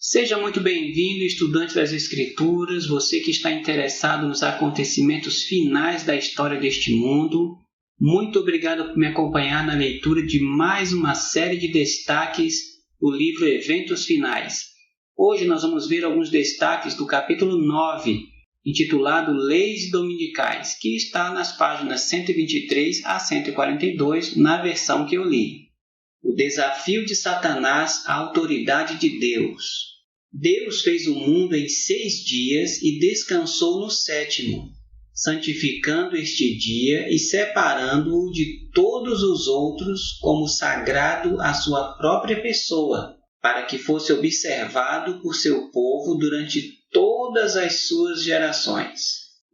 Seja muito bem-vindo, estudante das Escrituras, você que está interessado nos acontecimentos finais da história deste mundo. Muito obrigado por me acompanhar na leitura de mais uma série de destaques do livro Eventos Finais. Hoje nós vamos ver alguns destaques do capítulo 9, intitulado Leis Dominicais, que está nas páginas 123 a 142 na versão que eu li. O desafio de Satanás à autoridade de Deus. Deus fez o mundo em 6 dias e descansou no 7º, santificando este dia e separando-o de todos os outros como sagrado à sua própria pessoa, para que fosse observado por seu povo durante todas as suas gerações.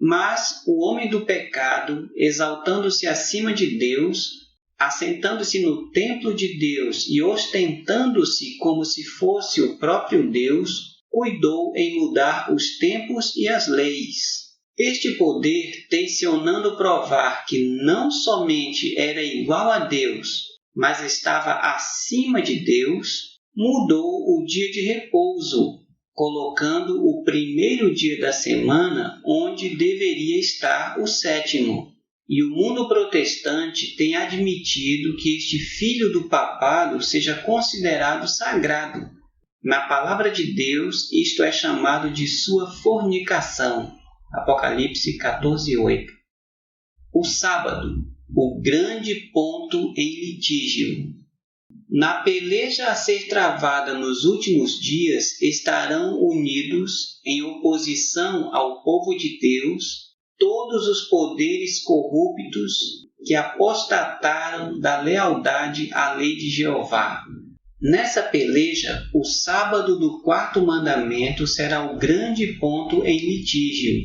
Mas o homem do pecado, exaltando-se acima de Deus, assentando-se no templo de Deus e ostentando-se como se fosse o próprio Deus, cuidou em mudar os tempos e as leis. Este poder, tencionando provar que não somente era igual a Deus, mas estava acima de Deus, mudou o dia de repouso, colocando o primeiro dia da semana onde deveria estar o 7º. E o mundo protestante tem admitido que este filho do papado seja considerado sagrado. Na palavra de Deus, isto é chamado de sua fornicação. Apocalipse 14:8. O sábado, o grande ponto em litígio. Na peleja a ser travada nos últimos dias estarão unidos, em oposição ao povo de Deus, todos os poderes corruptos que apostataram da lealdade à lei de Jeová. Nessa peleja, o sábado do 4º mandamento será o grande ponto em litígio,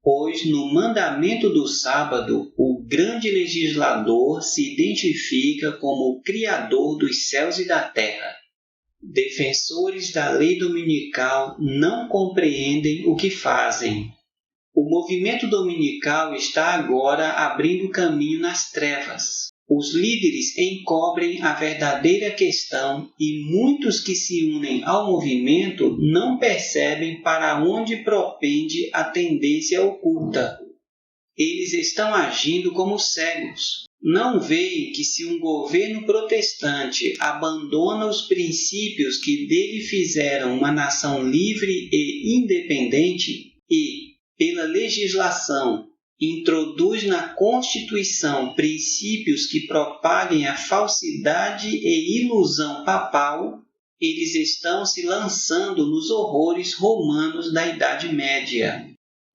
pois no mandamento do sábado, o grande legislador se identifica como o Criador dos céus e da terra. Defensores da lei dominical não compreendem o que fazem. O movimento dominical está agora abrindo caminho nas trevas. Os líderes encobrem a verdadeira questão e muitos que se unem ao movimento não percebem para onde propende a tendência oculta. Eles estão agindo como cegos. Não veem que se um governo protestante abandona os princípios que dele fizeram uma nação livre e independente e, pela legislação, introduz na Constituição princípios que propaguem a falsidade e ilusão papal, eles estão se lançando nos horrores romanos da Idade Média.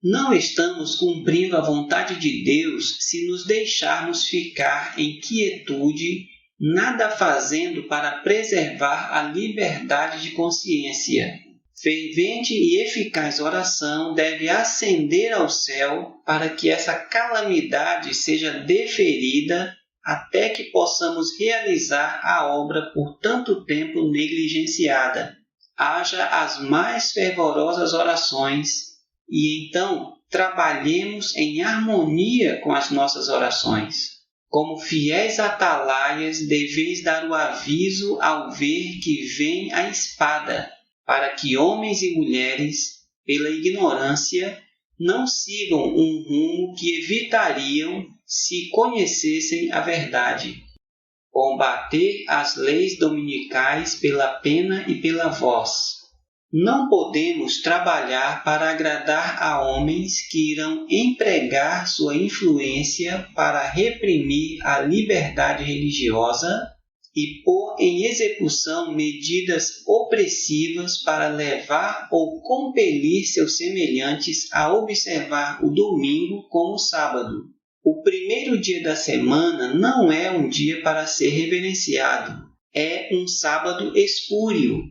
Não estamos cumprindo a vontade de Deus se nos deixarmos ficar em quietude, nada fazendo para preservar a liberdade de consciência. Fervente e eficaz oração deve ascender ao céu para que essa calamidade seja deferida até que possamos realizar a obra por tanto tempo negligenciada. Haja as mais fervorosas orações e então trabalhemos em harmonia com as nossas orações. Como fiéis atalaias, deveis dar o aviso ao ver que vem a espada, para que homens e mulheres, pela ignorância, não sigam um rumo que evitariam se conhecessem a verdade. Combater as leis dominicais pela pena e pela voz. Não podemos trabalhar para agradar a homens que irão empregar sua influência para reprimir a liberdade religiosa e pôr em execução medidas opressivas para levar ou compelir seus semelhantes a observar o domingo como sábado. O primeiro dia da semana não é um dia para ser reverenciado, é um sábado espúrio,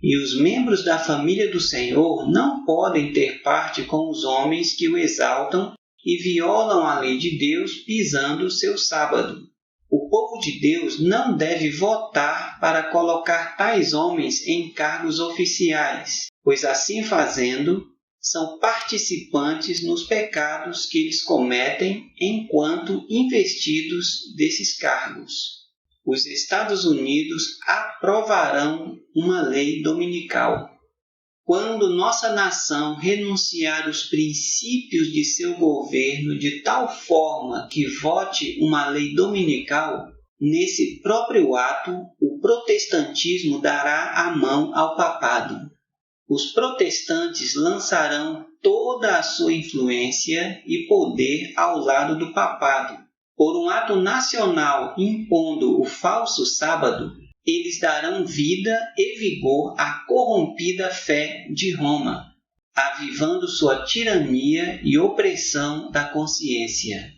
e os membros da família do Senhor não podem ter parte com os homens que o exaltam e violam a lei de Deus pisando o seu sábado. O povo de Deus não deve votar para colocar tais homens em cargos oficiais, pois assim fazendo, são participantes nos pecados que eles cometem enquanto investidos desses cargos. Os Estados Unidos aprovarão uma lei dominical. Quando nossa nação renunciar os princípios de seu governo de tal forma que vote uma lei dominical, nesse próprio ato, o protestantismo dará a mão ao papado. Os protestantes lançarão toda a sua influência e poder ao lado do papado. Por um ato nacional impondo o falso sábado, eles darão vida e vigor à corrompida fé de Roma, avivando sua tirania e opressão da consciência.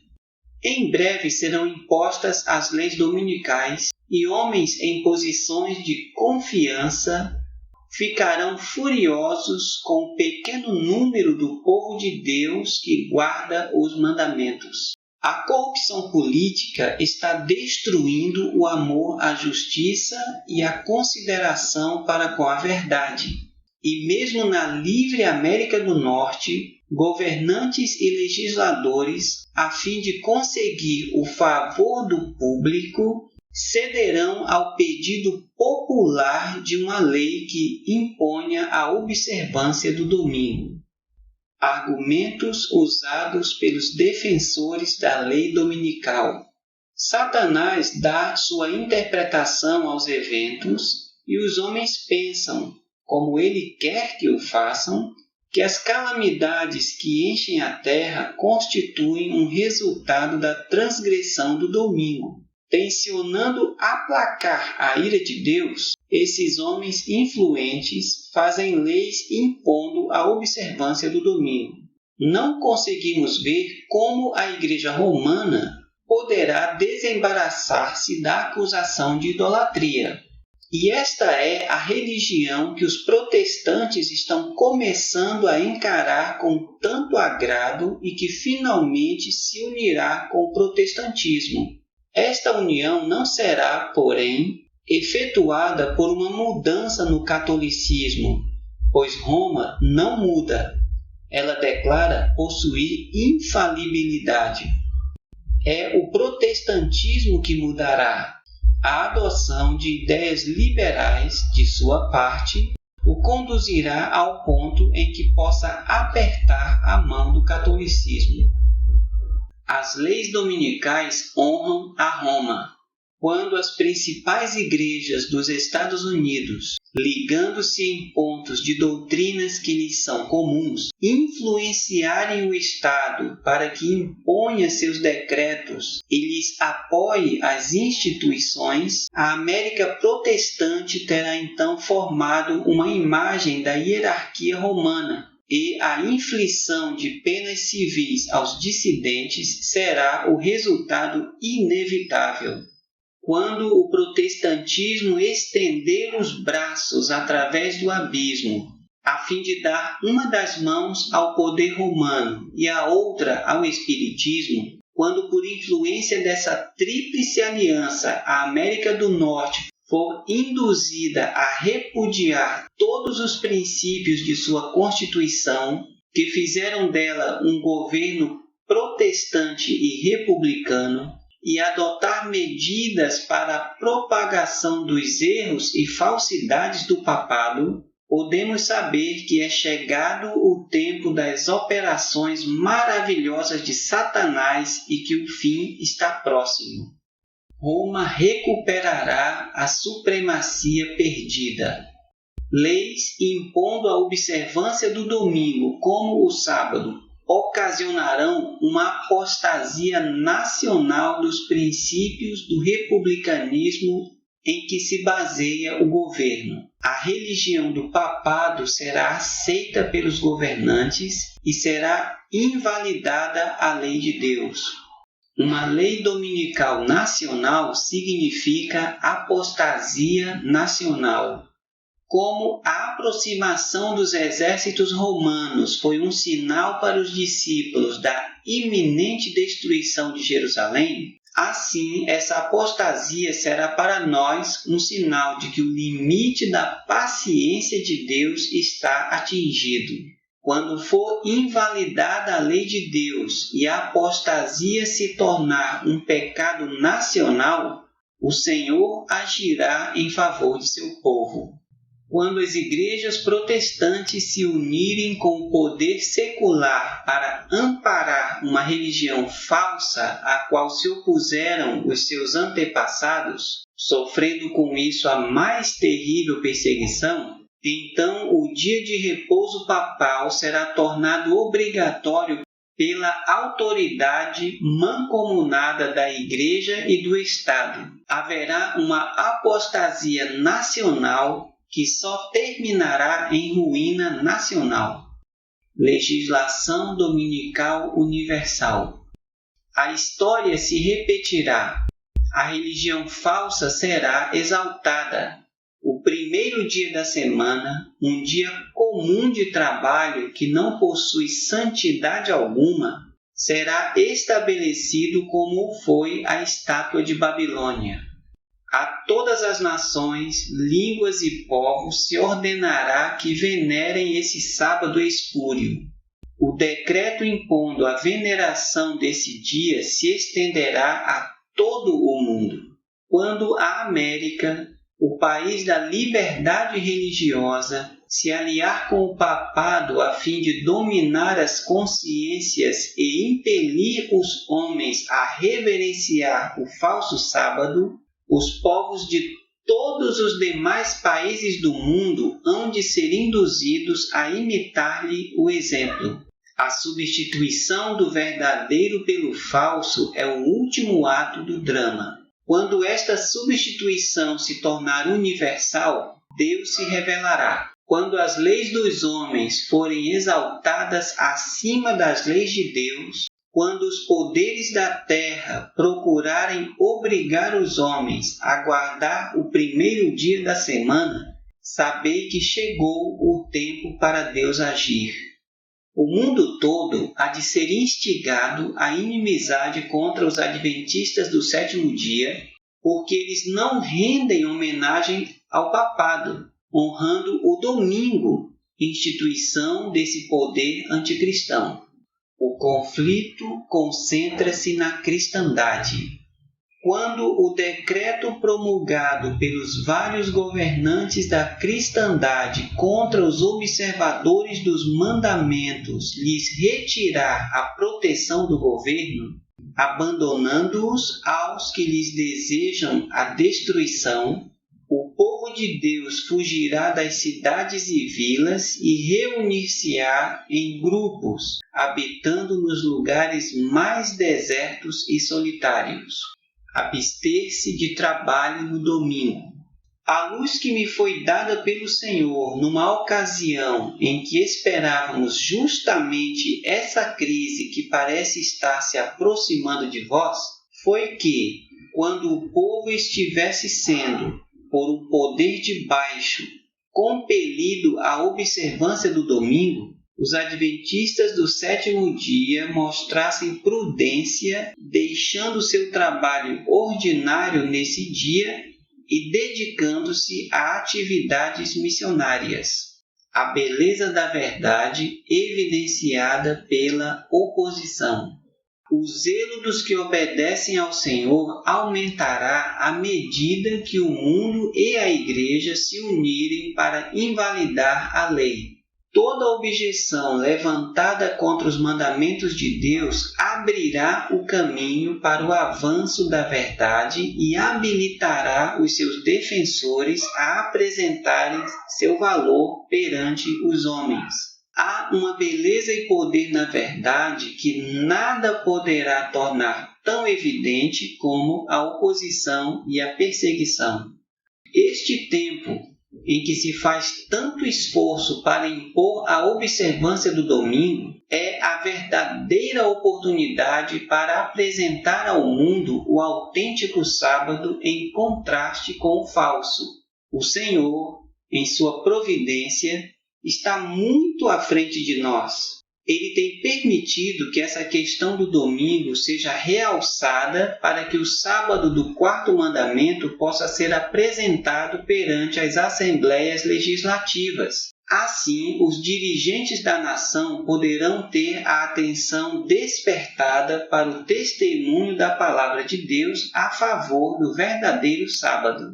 Em breve serão impostas as leis dominicais e homens em posições de confiança ficarão furiosos com o pequeno número do povo de Deus que guarda os mandamentos. A corrupção política está destruindo o amor à justiça e a consideração para com a verdade. E mesmo na livre América do Norte, governantes e legisladores, a fim de conseguir o favor do público, cederão ao pedido popular de uma lei que imponha a observância do domingo. Argumentos usados pelos defensores da lei dominical. Satanás dá sua interpretação aos eventos e os homens pensam, como ele quer que o façam, que as calamidades que enchem a terra constituem um resultado da transgressão do domingo. Tensionando aplacar a ira de Deus, esses homens influentes fazem leis impondo a observância do domingo. Não conseguimos ver como a Igreja Romana poderá desembaraçar-se da acusação de idolatria. E esta é a religião que os protestantes estão começando a encarar com tanto agrado e que finalmente se unirá com o protestantismo. Esta união não será, porém, efetuada por uma mudança no catolicismo, pois Roma não muda. Ela declara possuir infalibilidade. É o protestantismo que mudará. A adoção de ideias liberais de sua parte o conduzirá ao ponto em que possa apertar a mão do catolicismo. As leis dominicais honram a Roma. Quando as principais igrejas dos Estados Unidos, ligando-se em pontos de doutrinas que lhes são comuns, influenciarem o Estado para que imponha seus decretos e lhes apoie as instituições, a América protestante terá então formado uma imagem da hierarquia romana, e a inflição de penas civis aos dissidentes será o resultado inevitável. Quando o protestantismo estender os braços através do abismo, a fim de dar uma das mãos ao poder romano e a outra ao espiritismo, quando por influência dessa tríplice aliança a América do Norte for induzida a repudiar todos os princípios de sua Constituição, que fizeram dela um governo protestante e republicano, e adotar medidas para a propagação dos erros e falsidades do papado, podemos saber que é chegado o tempo das operações maravilhosas de Satanás e que o fim está próximo. Roma recuperará a supremacia perdida. Leis impondo a observância do domingo como o sábado ocasionarão uma apostasia nacional dos princípios do republicanismo em que se baseia o governo. A religião do papado será aceita pelos governantes e será invalidada a lei de Deus. Uma lei dominical nacional significa apostasia nacional. Como a aproximação dos exércitos romanos foi um sinal para os discípulos da iminente destruição de Jerusalém, assim essa apostasia será para nós um sinal de que o limite da paciência de Deus está atingido. Quando for invalidada a lei de Deus e a apostasia se tornar um pecado nacional, o Senhor agirá em favor de seu povo. Quando as igrejas protestantes se unirem com o poder secular para amparar uma religião falsa à qual se opuseram os seus antepassados, sofrendo com isso a mais terrível perseguição, então o dia de repouso papal será tornado obrigatório pela autoridade mancomunada da Igreja e do Estado. Haverá uma apostasia nacional que só terminará em ruína nacional. Legislação dominical universal. A história se repetirá. A religião falsa será exaltada. O primeiro dia da semana, um dia comum de trabalho que não possui santidade alguma, será estabelecido como foi a estátua de Babilônia. A todas as nações, línguas e povos se ordenará que venerem esse sábado espúrio. O decreto impondo a veneração desse dia se estenderá a todo o mundo. Quando a América, o país da liberdade religiosa, se aliar com o papado a fim de dominar as consciências e impelir os homens a reverenciar o falso sábado, os povos de todos os demais países do mundo hão de ser induzidos a imitar-lhe o exemplo. A substituição do verdadeiro pelo falso é o último ato do drama. Quando esta substituição se tornar universal, Deus se revelará. Quando as leis dos homens forem exaltadas acima das leis de Deus, quando os poderes da terra procurarem obrigar os homens a guardar o primeiro dia da semana, sabei que chegou o tempo para Deus agir. O mundo todo há de ser instigado à inimizade contra os adventistas do sétimo dia, porque eles não rendem homenagem ao papado, honrando o domingo, instituição desse poder anticristão. O conflito concentra-se na cristandade. Quando o decreto promulgado pelos vários governantes da cristandade contra os observadores dos mandamentos lhes retirar a proteção do governo, abandonando-os aos que lhes desejam a destruição, o povo de Deus fugirá das cidades e vilas e reunir-se-á em grupos, habitando nos lugares mais desertos e solitários. Abster-se de trabalho no domingo. A luz que me foi dada pelo Senhor numa ocasião em que esperávamos justamente essa crise que parece estar se aproximando de vós, foi que, quando o povo estivesse sendo, por um poder de baixo, compelido à observância do domingo, os adventistas do sétimo dia mostrassem prudência, deixando seu trabalho ordinário nesse dia e dedicando-se a atividades missionárias. A beleza da verdade evidenciada pela oposição. O zelo dos que obedecem ao Senhor aumentará à medida que o mundo e a Igreja se unirem para invalidar a lei. Toda objeção levantada contra os mandamentos de Deus abrirá o caminho para o avanço da verdade e habilitará os seus defensores a apresentarem seu valor perante os homens. Há uma beleza e poder na verdade que nada poderá tornar tão evidente como a oposição e a perseguição. Este tempo em que se faz tanto esforço para impor a observância do domingo, é a verdadeira oportunidade para apresentar ao mundo o autêntico sábado em contraste com o falso. O Senhor, em sua providência, está muito à frente de nós. Ele tem permitido que essa questão do domingo seja realçada para que o sábado do quarto mandamento possa ser apresentado perante as assembleias legislativas. Assim, os dirigentes da nação poderão ter a atenção despertada para o testemunho da palavra de Deus a favor do verdadeiro sábado.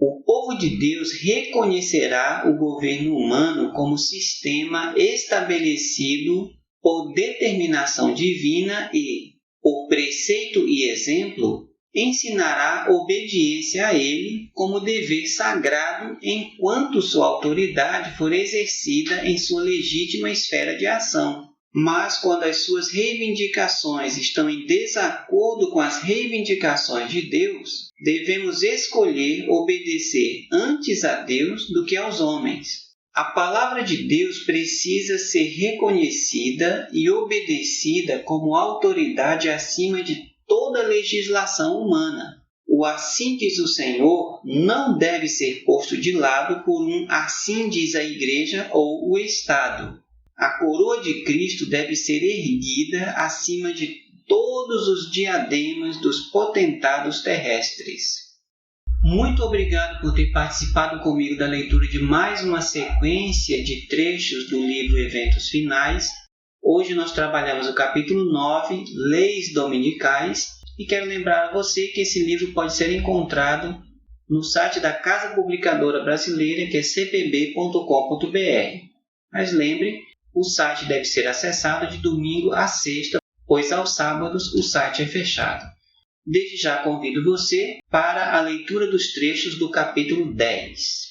O povo de Deus reconhecerá o governo humano como sistema estabelecido por determinação divina e, por preceito e exemplo, ensinará obediência a ele como dever sagrado enquanto sua autoridade for exercida em sua legítima esfera de ação. Mas quando as suas reivindicações estão em desacordo com as reivindicações de Deus, devemos escolher obedecer antes a Deus do que aos homens. A palavra de Deus precisa ser reconhecida e obedecida como autoridade acima de toda legislação humana. O assim diz o Senhor não deve ser posto de lado por um assim diz a Igreja ou o Estado. A coroa de Cristo deve ser erguida acima de todos os diademas dos potentados terrestres. Muito obrigado por ter participado comigo da leitura de mais uma sequência de trechos do livro Eventos Finais. Hoje nós trabalhamos o capítulo 9, Leis Dominicais, e quero lembrar a você que esse livro pode ser encontrado no site da Casa Publicadora Brasileira, que é cpb.com.br. Mas lembre, o site deve ser acessado de domingo a sexta, pois aos sábados o site é fechado. Desde já convido você para a leitura dos trechos do capítulo 10.